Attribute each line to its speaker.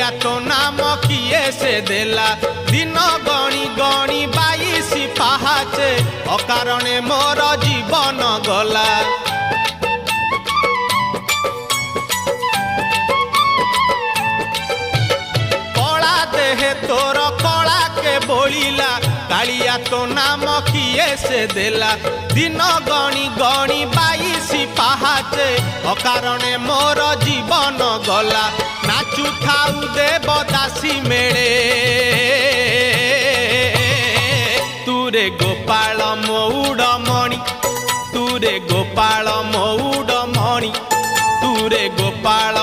Speaker 1: कालिया तो नाम किए से देला दिन गणी गणी 22 पाहाचे अकारणे मोर जीवन गला। कला देहे तोर कला के बोलिला कालिया तो नाम किए से देला दिन गणी गणी 22 पाहाचे अकारणे मोर जीवन गला। नाचु थाउ देवदासी मेले तुरे गोपाल मौड़मणि तुरे गोपाल मौड़मणि तुरे गोपाल